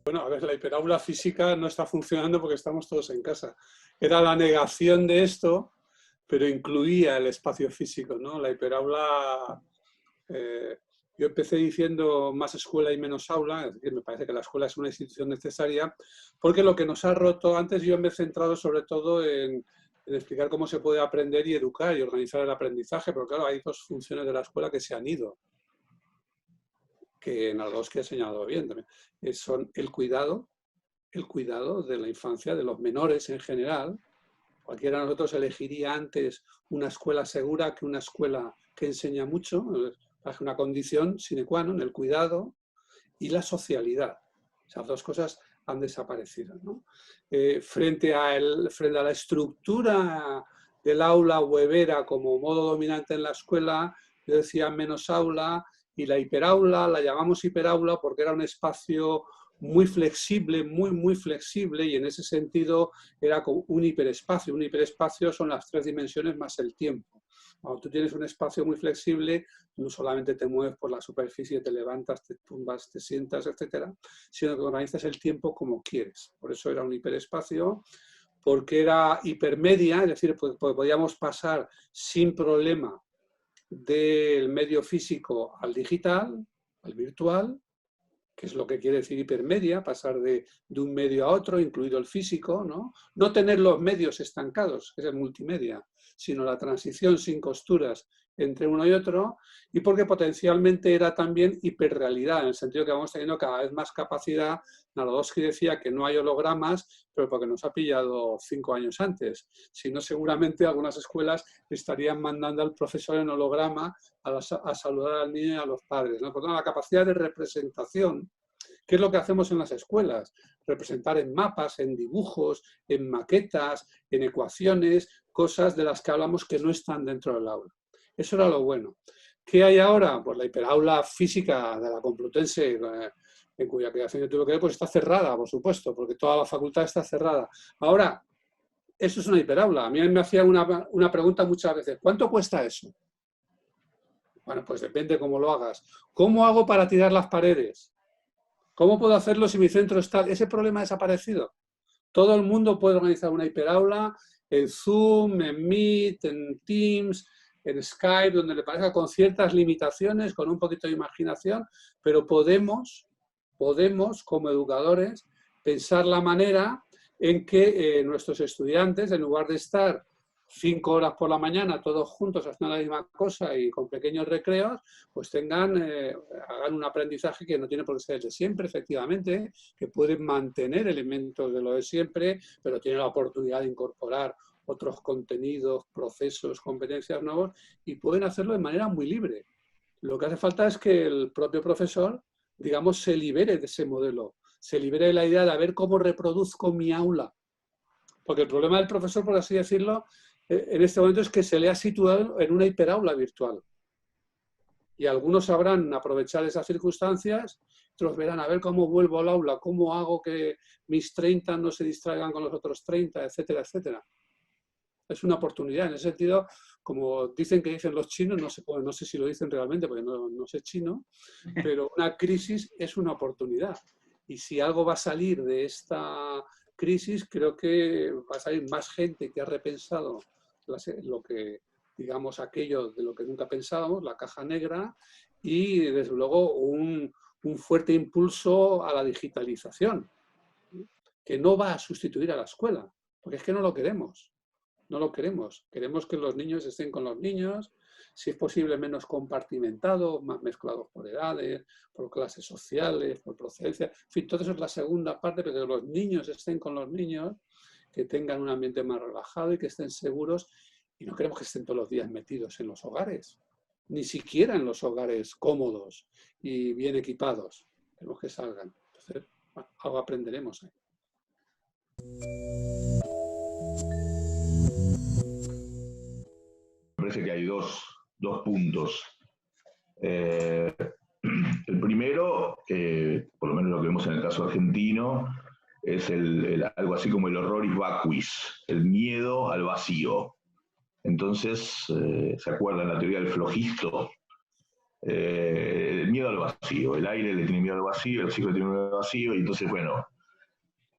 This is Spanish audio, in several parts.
Bueno, a ver, la hiperaula física no está funcionando porque estamos todos en casa. Era la negación de esto, pero incluía el espacio físico, ¿no? La hiperaula, eh, yo empecé diciendo más escuela y menos aula, es decir, me parece que la escuela es una institución necesaria, porque lo que nos ha roto, antes yo me he centrado sobre todo en explicar cómo se puede aprender y educar y organizar el aprendizaje, pero claro, hay dos funciones de la escuela que se han ido, que en las dos que he señalado bien también, son el cuidado de la infancia, de los menores en general. Cualquiera de nosotros elegiría antes una escuela segura que una escuela que enseña mucho, es una condición sine qua non, el cuidado y la socialidad. Esas dos cosas han desaparecido, ¿no? Frente a la estructura del aula webera como modo dominante en la escuela, yo decía menos aula, y la hiperaula, la llamamos hiperaula porque era un espacio muy flexible, muy flexible, y en ese sentido era como un hiperespacio. Un hiperespacio son las tres dimensiones más el tiempo. Cuando tú tienes un espacio muy flexible, no solamente te mueves por la superficie, te levantas, te tumbas, te sientas, etcétera, sino que organizas el tiempo como quieres. Por eso era un hiperespacio, porque era hipermedia, es decir, pues podíamos pasar sin problema del medio físico al digital, al virtual, que es lo que quiere decir hipermedia, pasar de un medio a otro, incluido el físico, ¿no? No tener los medios estancados, que es el multimedia, sino la transición sin costuras entre uno y otro, y porque potencialmente era también hiperrealidad, en el sentido que vamos teniendo cada vez más capacidad. Narodowski decía que no hay hologramas, pero porque nos ha pillado 5 años antes. Si no, seguramente algunas escuelas estarían mandando al profesor en holograma a saludar al niño y a los padres, ¿no? Por lo tanto, la capacidad de representación, ¿qué es lo que hacemos en las escuelas? Representar en mapas, en dibujos, en maquetas, en ecuaciones, cosas de las que hablamos que no están dentro del aula. Eso era lo bueno. ¿Qué hay ahora? Pues la hiperaula física de la Complutense, en cuya creación yo tuve que ver, pues está cerrada, por supuesto, porque toda la facultad está cerrada. Ahora, eso es una hiperaula. A mí me hacía una pregunta muchas veces: ¿cuánto cuesta eso? Bueno, pues depende cómo lo hagas. ¿Cómo hago para tirar las paredes? ¿Cómo puedo hacerlo si mi centro está...? Ese problema ha desaparecido. Todo el mundo puede organizar una hiperaula en Zoom, en Meet, en Teams, en Skype, donde le parezca, con ciertas limitaciones, con un poquito de imaginación, pero podemos como educadores, pensar la manera en que nuestros estudiantes, en lugar de estar 5 horas por la mañana todos juntos haciendo la misma cosa y con pequeños recreos, pues hagan un aprendizaje que no tiene por qué ser el de siempre, efectivamente, que pueden mantener elementos de lo de siempre, pero tienen la oportunidad de incorporar otros contenidos, procesos, competencias nuevos, y pueden hacerlo de manera muy libre. Lo que hace falta es que el propio profesor, digamos, se libere de ese modelo, se libere de la idea de a ver cómo reproduzco mi aula. Porque el problema del profesor, por así decirlo, en este momento es que se le ha situado en una hiperaula virtual. Y algunos sabrán aprovechar esas circunstancias, otros verán a ver cómo vuelvo al aula, cómo hago que mis 30 no se distraigan con los otros 30, etcétera, etcétera. Es una oportunidad. En ese sentido, como dicen los chinos, no sé si lo dicen realmente porque no sé chino, pero una crisis es una oportunidad. Y si algo va a salir de esta crisis, creo que va a salir más gente que ha repensado lo que, digamos, aquello de lo que nunca pensábamos, la caja negra, y desde luego un fuerte impulso a la digitalización, que no va a sustituir a la escuela, porque es que no lo queremos. No lo queremos. Queremos que los niños estén con los niños, si es posible menos compartimentados, más mezclados por edades, por clases sociales, por procedencia. En fin, todo eso es la segunda parte, pero que los niños estén con los niños, que tengan un ambiente más relajado y que estén seguros. Y no queremos que estén todos los días metidos en los hogares, ni siquiera en los hogares cómodos y bien equipados. Queremos que salgan. Entonces, bueno, algo aprenderemos ahí. Me parece que hay dos puntos. El primero, por lo menos lo que vemos en el caso argentino, es algo así como el horroris vacuis, el miedo al vacío. Entonces, ¿se acuerdan la teoría del flojisto? El miedo al vacío, el aire le tiene miedo al vacío, el oxígeno le tiene miedo al vacío, y entonces, bueno,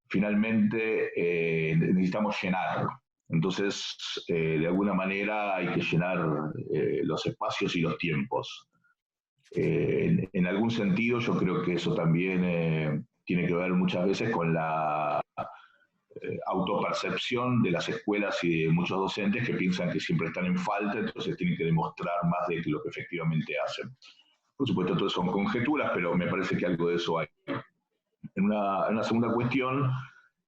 finalmente necesitamos llenar. Entonces, de alguna manera hay que llenar los espacios y los tiempos. En algún sentido, yo creo que eso también tiene que ver muchas veces con la autopercepción de las escuelas y de muchos docentes que piensan que siempre están en falta, entonces tienen que demostrar más de lo que efectivamente hacen. Por supuesto, todo son conjeturas, pero me parece que algo de eso hay. En una segunda cuestión,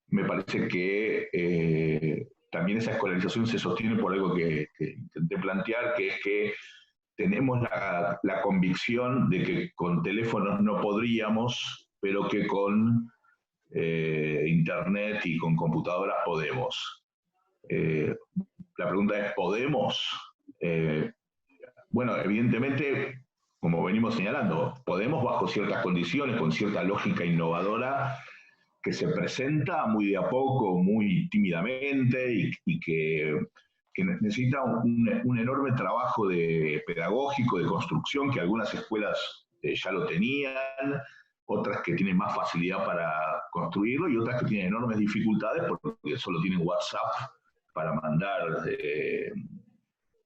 me parece que también esa escolarización se sostiene por algo que intenté plantear, que es que tenemos la convicción de que con teléfonos no podríamos, pero que con internet y con computadoras podemos. La pregunta es, ¿podemos? Bueno, evidentemente, como venimos señalando, podemos bajo ciertas condiciones, con cierta lógica innovadora, que se presenta muy de a poco, muy tímidamente, y que necesita un enorme trabajo pedagógico, de construcción, que algunas escuelas ya lo tenían, otras que tienen más facilidad para construirlo y otras que tienen enormes dificultades porque solo tienen WhatsApp para mandar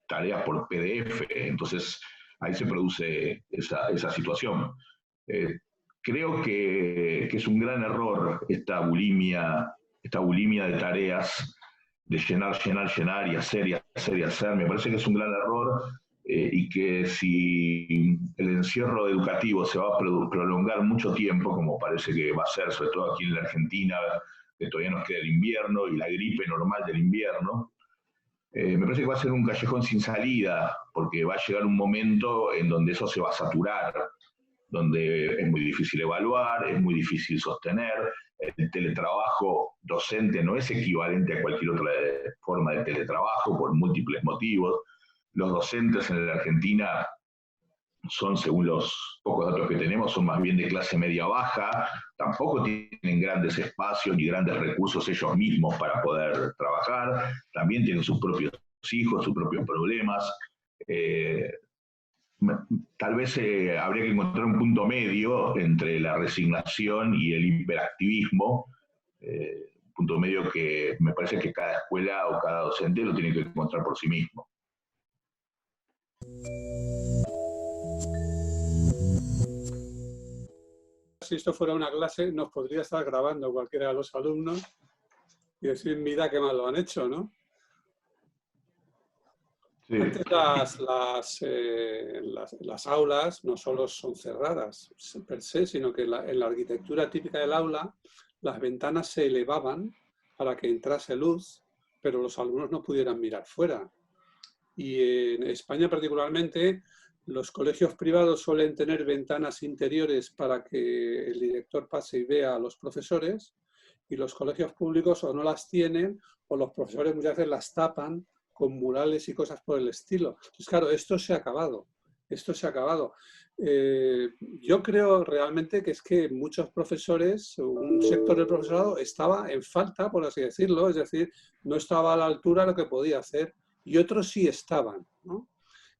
tareas por PDF. Entonces, ahí se produce esa situación. Creo que es un gran error esta bulimia de tareas, de llenar, llenar, llenar y hacer y hacer y hacer. Me parece que es un gran error y que si el encierro educativo se va a prolongar mucho tiempo, como parece que va a ser, sobre todo aquí en la Argentina, que todavía nos queda el invierno y la gripe normal del invierno, me parece que va a ser un callejón sin salida, porque va a llegar un momento en donde eso se va a saturar, donde es muy difícil evaluar, es muy difícil sostener. El teletrabajo docente no es equivalente a cualquier otra forma de teletrabajo por múltiples motivos. Los docentes en la Argentina son, según los pocos datos que tenemos, son más bien de clase media-baja, tampoco tienen grandes espacios ni grandes recursos ellos mismos para poder trabajar, también tienen sus propios hijos, sus propios problemas. Tal vez habría que encontrar un punto medio entre la resignación y el hiperactivismo, un punto medio que me parece que cada escuela o cada docente lo tiene que encontrar por sí mismo. Si esto fuera una clase, nos podría estar grabando cualquiera de los alumnos y decir, mira qué mal lo han hecho, ¿no? Sí. Antes las aulas no solo son cerradas per se, sino que en la arquitectura típica del aula, las ventanas se elevaban para que entrase luz, pero los alumnos no pudieran mirar fuera. Y en España particularmente, los colegios privados suelen tener ventanas interiores para que el director pase y vea a los profesores, y los colegios públicos o no las tienen, o los profesores muchas veces las tapan con murales y cosas por el estilo. Entonces, claro, esto se ha acabado. Esto se ha acabado. Yo creo realmente que es que muchos profesores, un sector del profesorado estaba en falta, por así decirlo, es decir, no estaba a la altura de lo que podía hacer, y otros sí estaban, ¿no?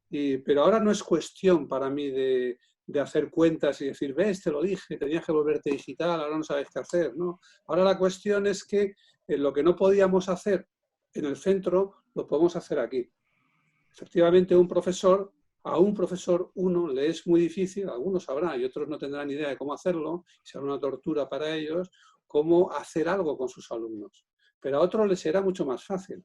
Pero ahora no es cuestión para mí de hacer cuentas y decir, ves, te lo dije, tenías que volverte digital, ahora no sabes qué hacer, ¿no? Ahora la cuestión es que lo que no podíamos hacer en el centro, lo podemos hacer aquí. Efectivamente, a un profesor uno le es muy difícil, algunos sabrán y otros no tendrán idea de cómo hacerlo, será una tortura para ellos, cómo hacer algo con sus alumnos. Pero a otros les será mucho más fácil.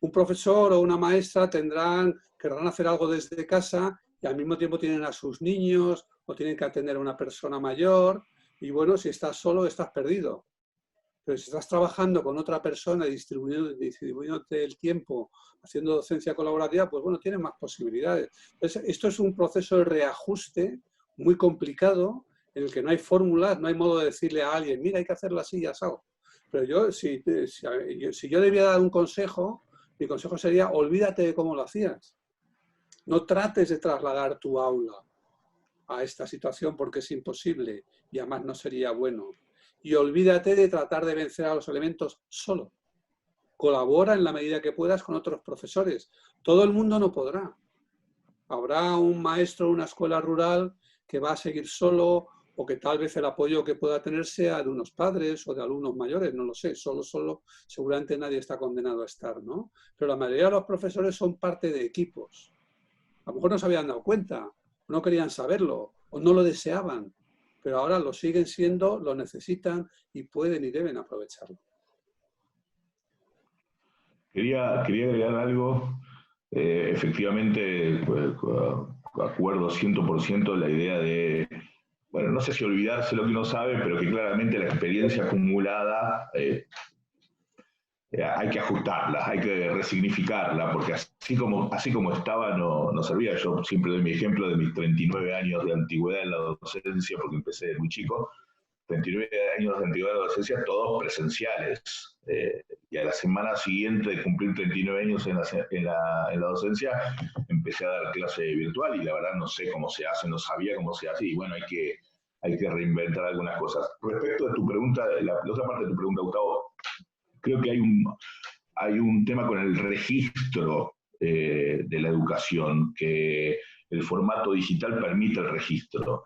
Un profesor o una maestra querrán hacer algo desde casa y al mismo tiempo tienen a sus niños o tienen que atender a una persona mayor, y bueno, si estás solo estás perdido. Pero si estás trabajando con otra persona y distribuyéndote el tiempo, haciendo docencia colaborativa, pues bueno, tienes más posibilidades. Entonces, esto es un proceso de reajuste muy complicado, en el que no hay fórmulas, no hay modo de decirle a alguien, mira, hay que hacerlo así y asado. Pero yo, si yo debía dar un consejo, mi consejo sería, olvídate de cómo lo hacías. No trates de trasladar tu aula a esta situación porque es imposible y además no sería bueno. Y olvídate de tratar de vencer a los elementos solo. colabora en la medida que puedas con otros profesores. Todo el mundo no podrá. Habrá un maestro en una escuela rural que va a seguir solo, o que tal vez el apoyo que pueda tener sea de unos padres o de alumnos mayores, no lo sé, solo, seguramente nadie está condenado a estar, ¿no? Pero la mayoría de los profesores son parte de equipos. A lo mejor no se habían dado cuenta, no querían saberlo, o no lo deseaban, pero ahora lo siguen siendo, lo necesitan y pueden y deben aprovecharlo. Quería agregar algo. Efectivamente, pues, acuerdo 100% la idea de, bueno, no sé si olvidarse lo que uno sabe, pero que claramente la experiencia acumulada hay que ajustarla, hay que resignificarla, porque así como estaba no servía. Yo siempre doy mi ejemplo de mis 39 años de antigüedad en la docencia, porque empecé de muy chico. 29 años de antigüedad de la docencia, todos presenciales. Y a la semana siguiente de cumplir 39 años en la docencia, empecé a dar clase virtual y la verdad no sé cómo se hace, no sabía cómo se hace y bueno, hay que reinventar algunas cosas. Respecto de tu pregunta, la otra parte de tu pregunta, Gustavo, creo que hay un tema con el registro de la educación, que el formato digital permite el registro.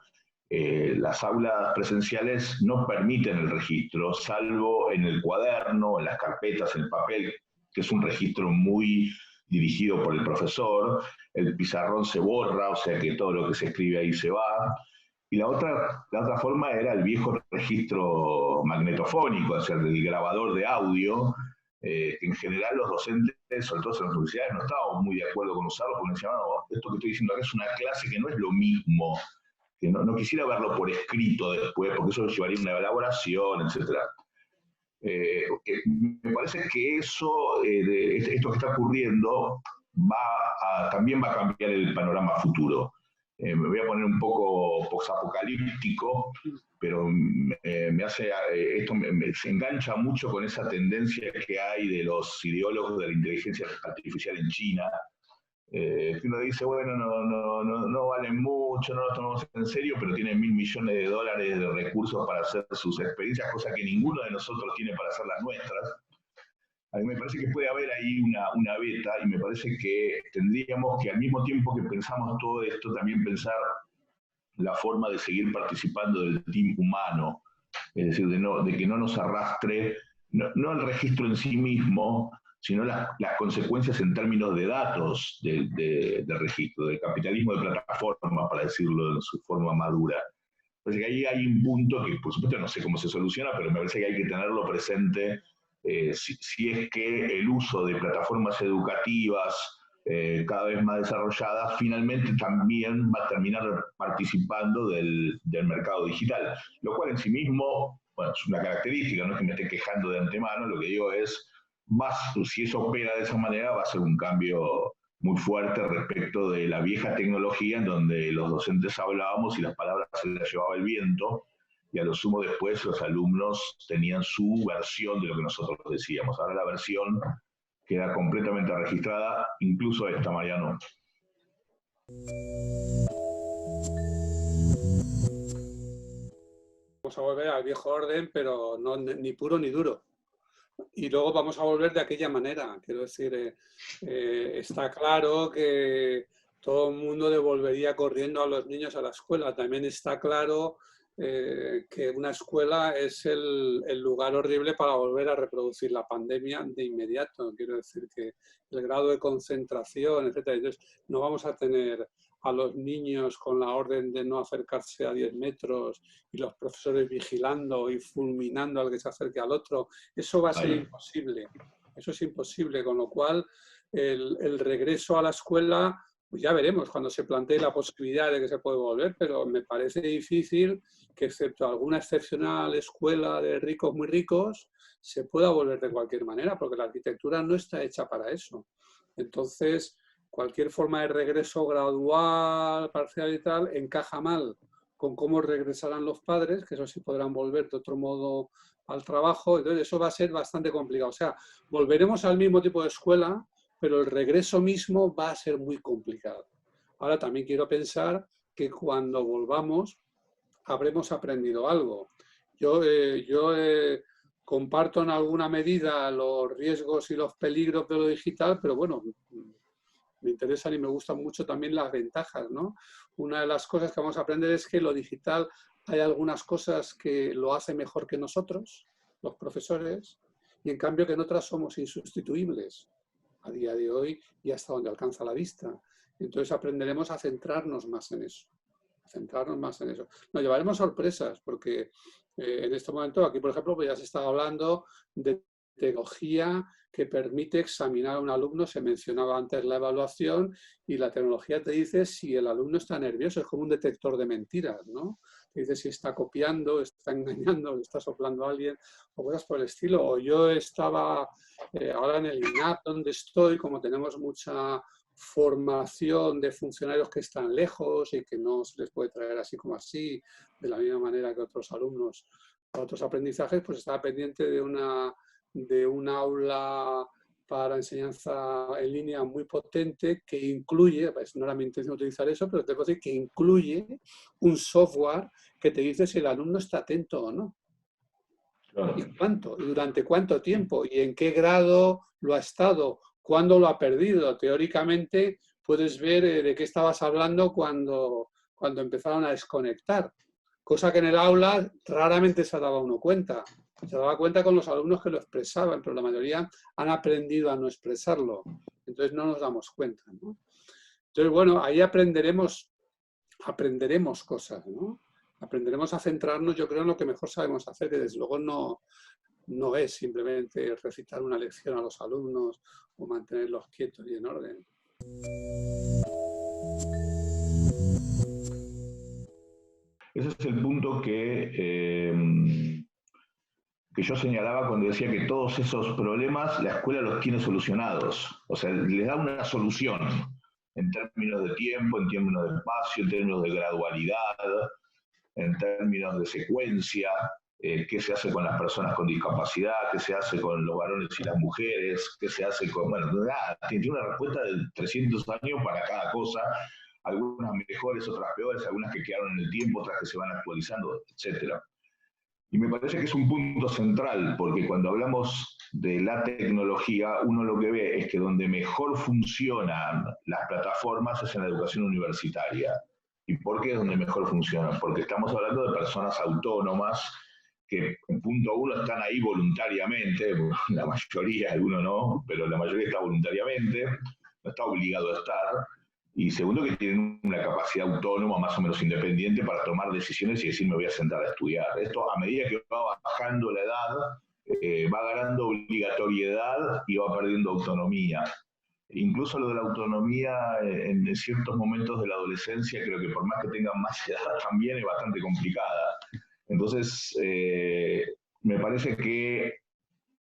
Las aulas presenciales no permiten el registro, salvo en el cuaderno, en las carpetas, en el papel, que es un registro muy dirigido por el profesor. El pizarrón se borra, o sea que todo lo que se escribe ahí se va. Y la otra forma era el viejo registro magnetofónico, o sea, del grabador de audio. En general los docentes, sobre todo en las universidades, no estaban muy de acuerdo con usarlo, porque decían, no, esto que estoy diciendo acá es una clase que no es lo mismo, que no quisiera verlo por escrito después, porque eso llevaría una elaboración, etc. Me parece que esto que está ocurriendo también va a cambiar el panorama futuro. Me voy a poner un poco posapocalíptico, pero se engancha mucho con esa tendencia que hay de los ideólogos de la inteligencia artificial en China, que uno dice, bueno, no valen mucho, no los tomamos en serio, pero tienen $1.000 millones de recursos para hacer sus experiencias, cosa que ninguno de nosotros tiene para hacer las nuestras. A mí me parece que puede haber ahí una beta, y me parece que tendríamos que, al mismo tiempo que pensamos todo esto, también pensar la forma de seguir participando del team humano, es decir, de que no nos arrastre, no el registro en sí mismo, sino las consecuencias en términos de datos de registro, del capitalismo de plataforma, para decirlo en su forma madura. Entonces ahí hay un punto que, por supuesto, no sé cómo se soluciona, pero me parece que hay que tenerlo presente, si es que el uso de plataformas educativas cada vez más desarrolladas finalmente también va a terminar participando del mercado digital, lo cual en sí mismo, bueno, es una característica, no es que me esté quejando de antemano, lo que digo es, si eso opera de esa manera, va a ser un cambio muy fuerte respecto de la vieja tecnología en donde los docentes hablábamos y las palabras se las llevaba el viento, y a lo sumo después los alumnos tenían su versión de lo que nosotros decíamos. Ahora la versión queda completamente registrada, incluso esta, Mariano. Vamos a volver al viejo orden, pero no ni puro ni duro. Y luego vamos a volver de aquella manera. Quiero decir, está claro que todo el mundo devolvería corriendo a los niños a la escuela. También está claro que una escuela es el lugar horrible para volver a reproducir la pandemia de inmediato. Quiero decir que el grado de concentración, etcétera. Entonces, no vamos a tener a los niños con la orden de no acercarse a 10 metros y los profesores vigilando y fulminando al que se acerque al otro. Eso va a ser imposible. Eso es imposible, con lo cual el regreso a la escuela, pues ya veremos cuando se plantee la posibilidad de que se puede volver, pero me parece difícil que, excepto alguna excepcional escuela de ricos muy ricos, se pueda volver de cualquier manera, porque la arquitectura no está hecha para eso. Entonces, cualquier forma de regreso gradual, parcial y tal, encaja mal con cómo regresarán los padres, que eso sí podrán volver de otro modo al trabajo. Entonces eso va a ser bastante complicado. O sea, volveremos al mismo tipo de escuela, pero el regreso mismo va a ser muy complicado. Ahora también quiero pensar que cuando volvamos habremos aprendido algo. Yo comparto en alguna medida los riesgos y los peligros de lo digital, pero bueno, me interesan y me gustan mucho también las ventajas, ¿no? Una de las cosas que vamos a aprender es que lo digital hay algunas cosas que lo hace mejor que nosotros, los profesores, y en cambio que en otras somos insustituibles a día de hoy y hasta donde alcanza la vista. Entonces aprenderemos a centrarnos más en eso. A centrarnos más en eso. Nos llevaremos sorpresas porque en este momento, aquí por ejemplo, pues ya se está hablando de tecnología que permite examinar a un alumno. Se mencionaba antes la evaluación y la tecnología te dice si el alumno está nervioso, es como un detector de mentiras, ¿no? Te dice si está copiando, está engañando, está soplando a alguien o cosas por el estilo. O yo estaba ahora en el INAP donde estoy, como tenemos mucha formación de funcionarios que están lejos y que no se les puede traer así como así, de la misma manera que otros alumnos a otros aprendizajes, pues estaba pendiente de un aula para enseñanza en línea muy potente que incluye, pues no era mi intención utilizar eso, pero te puedo decir que incluye un software que te dice si el alumno está atento o no. Claro. ¿Y cuánto? ¿Y durante cuánto tiempo? ¿Y en qué grado lo ha estado? ¿Cuándo lo ha perdido? Teóricamente puedes ver de qué estabas hablando cuando empezaron a desconectar. Cosa que en el aula raramente se daba uno cuenta. Se daba cuenta con los alumnos que lo expresaban, pero la mayoría han aprendido a no expresarlo. Entonces no nos damos cuenta, ¿no? Entonces, bueno, ahí aprenderemos cosas, ¿no? Aprenderemos a centrarnos, yo creo, en lo que mejor sabemos hacer, que desde luego no es simplemente recitar una lección a los alumnos o mantenerlos quietos y en orden. Ese es el punto que yo señalaba cuando decía que todos esos problemas la escuela los tiene solucionados. O sea, les da una solución en términos de tiempo, en términos de espacio, en términos de gradualidad, en términos de secuencia, qué se hace con las personas con discapacidad, qué se hace con los varones y las mujeres, qué se hace con... Bueno, nada, tiene una respuesta de 300 años para cada cosa, algunas mejores, otras peores, algunas que quedaron en el tiempo, otras que se van actualizando, etcétera. Y me parece que es un punto central, porque cuando hablamos de la tecnología, uno lo que ve es que donde mejor funcionan las plataformas es en la educación universitaria. ¿Y por qué es donde mejor funcionan? Porque estamos hablando de personas autónomas que en punto uno están ahí voluntariamente, la mayoría, algunos no, pero la mayoría está voluntariamente, no está obligado a estar, y segundo que tienen una capacidad autónoma más o menos independiente para tomar decisiones y decir me voy a sentar a estudiar. Esto a medida que va bajando la edad, va ganando obligatoriedad y va perdiendo autonomía. Incluso lo de la autonomía en ciertos momentos de la adolescencia, creo que por más que tengan más edad también es bastante complicada. Entonces, me parece que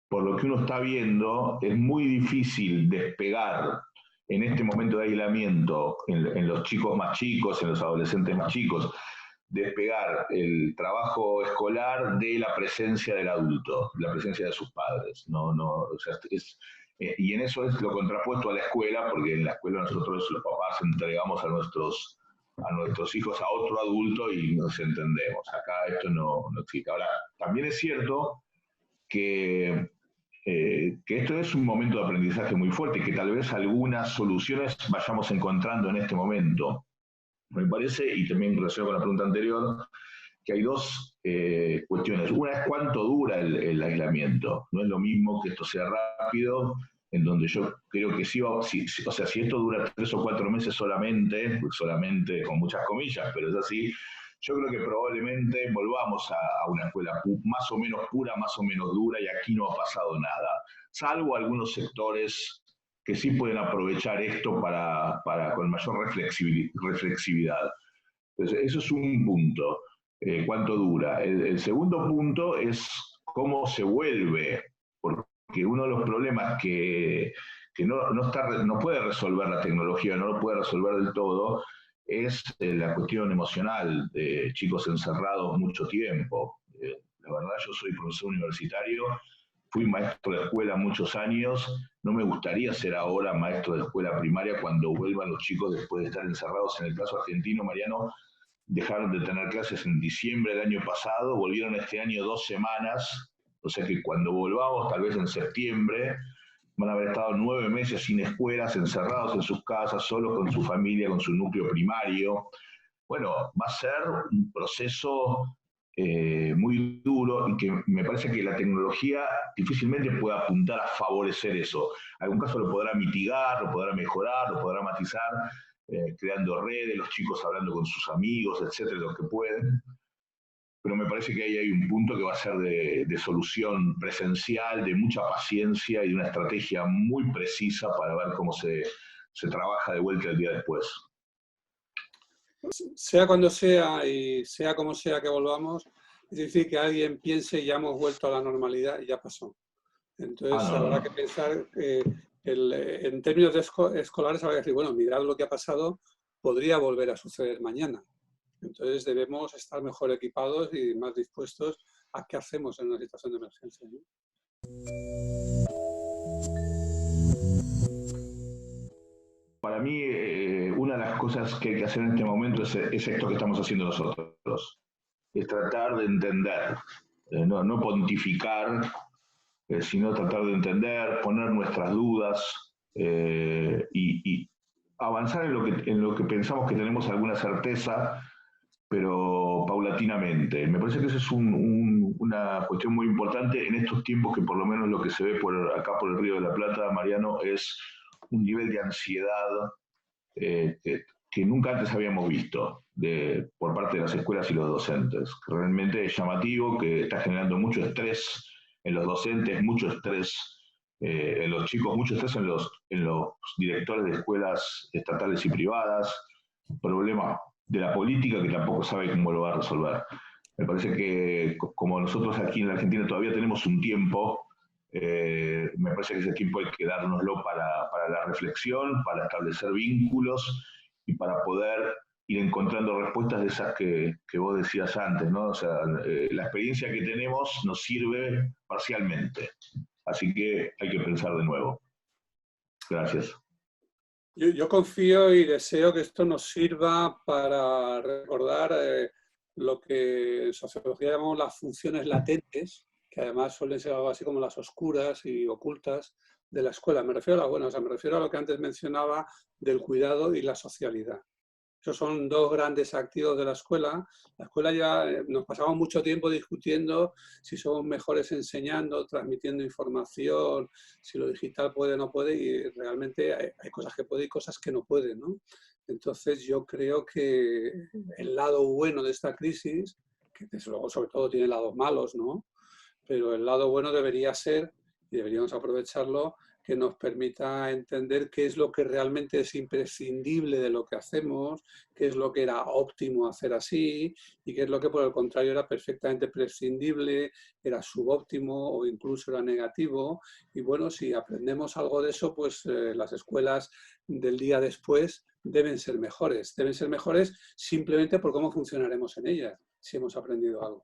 por lo que uno está viendo, es muy difícil despegar en este momento de aislamiento, en los chicos más chicos, en los adolescentes más chicos, despegar el trabajo escolar de la presencia del adulto, la presencia de sus padres. O sea, y en eso es lo contrapuesto a la escuela, porque en la escuela nosotros los papás entregamos a nuestros hijos a otro adulto y nos entendemos. Acá esto no existe. Ahora, también es cierto que esto es un momento de aprendizaje muy fuerte y que tal vez algunas soluciones vayamos encontrando en este momento. Me parece, y también en relación con la pregunta anterior, que hay dos cuestiones. Una es cuánto dura el aislamiento. No es lo mismo que esto sea rápido, en donde yo creo que sí, o sea, si esto dura 3 o 4 meses solamente con muchas comillas, pero es así, yo creo que probablemente volvamos a una escuela más o menos pura, más o menos dura, y aquí no ha pasado nada, salvo algunos sectores que sí pueden aprovechar esto con mayor reflexividad. Entonces, eso es un punto, cuánto dura. El segundo punto es cómo se vuelve, porque uno de los problemas que no puede resolver la tecnología, no lo puede resolver del todo, es la cuestión emocional de chicos encerrados mucho tiempo. La verdad, yo soy profesor universitario, fui maestro de escuela muchos años, no me gustaría ser ahora maestro de escuela primaria cuando vuelvan los chicos después de estar encerrados. En el caso argentino, Mariano, dejaron de tener clases en diciembre del año pasado, volvieron este año 2 semanas, O sea que cuando volvamos, tal vez en septiembre, van a haber estado 9 meses sin escuelas, encerrados en sus casas, solos con su familia, con su núcleo primario. Bueno, va a ser un proceso muy duro y que me parece que la tecnología difícilmente puede apuntar a favorecer eso. En algún caso lo podrá mitigar, lo podrá mejorar, lo podrá matizar, creando redes, los chicos hablando con sus amigos, etcétera, los que pueden. Pero me parece que ahí hay un punto que va a ser de solución presencial, de mucha paciencia y de una estrategia muy precisa para ver cómo se trabaja de vuelta el día después. Sea cuando sea y sea como sea que volvamos, es decir, que alguien piense ya hemos vuelto a la normalidad y ya pasó. Entonces habrá que pensar en términos escolares, habrá que decir, bueno, mirad lo que ha pasado, podría volver a suceder mañana. Entonces debemos estar mejor equipados y más dispuestos a qué hacemos en una situación de emergencia, ¿no? Para mí, una de las cosas que hay que hacer en este momento es esto que estamos haciendo nosotros, es tratar de entender, no pontificar, sino tratar de entender, poner nuestras dudas y avanzar en lo que pensamos que tenemos alguna certeza, pero paulatinamente. Me parece que esa es una cuestión muy importante en estos tiempos que por lo menos lo que se ve acá por el Río de la Plata, Mariano, es un nivel de ansiedad que nunca antes habíamos visto por parte de las escuelas y los docentes. Realmente es llamativo, que está generando mucho estrés en los docentes, mucho estrés en los chicos, mucho estrés en los directores de escuelas estatales y privadas, problema de la política que tampoco sabe cómo lo va a resolver. Me parece que como nosotros aquí en la Argentina todavía tenemos un tiempo, me parece que ese tiempo hay que dárnoslo para la reflexión, para establecer vínculos y para poder ir encontrando respuestas de esas que vos decías antes, ¿no? O sea, la experiencia que tenemos nos sirve parcialmente. Así que hay que pensar de nuevo. Gracias. Yo confío y deseo que esto nos sirva para recordar lo que en sociología llamamos las funciones latentes, que además suelen ser algo así como las oscuras y ocultas de la escuela. Me refiero a las buenas, o sea, me refiero a lo que antes mencionaba del cuidado y la socialidad. Esos son dos grandes activos de la escuela. La escuela ya nos pasamos mucho tiempo discutiendo si somos mejores enseñando, transmitiendo información, si lo digital puede o no puede, y realmente hay cosas que puede y cosas que no puede, ¿no? Entonces yo creo que el lado bueno de esta crisis, que desde luego sobre todo tiene lados malos, ¿no? Pero el lado bueno debería ser, y deberíamos aprovecharlo, que nos permita entender qué es lo que realmente es imprescindible de lo que hacemos, qué es lo que era óptimo hacer así y qué es lo que por el contrario era perfectamente prescindible, era subóptimo o incluso era negativo. Y bueno, si aprendemos algo de eso, pues las escuelas del día después deben ser mejores simplemente por cómo funcionaremos en ellas, si hemos aprendido algo.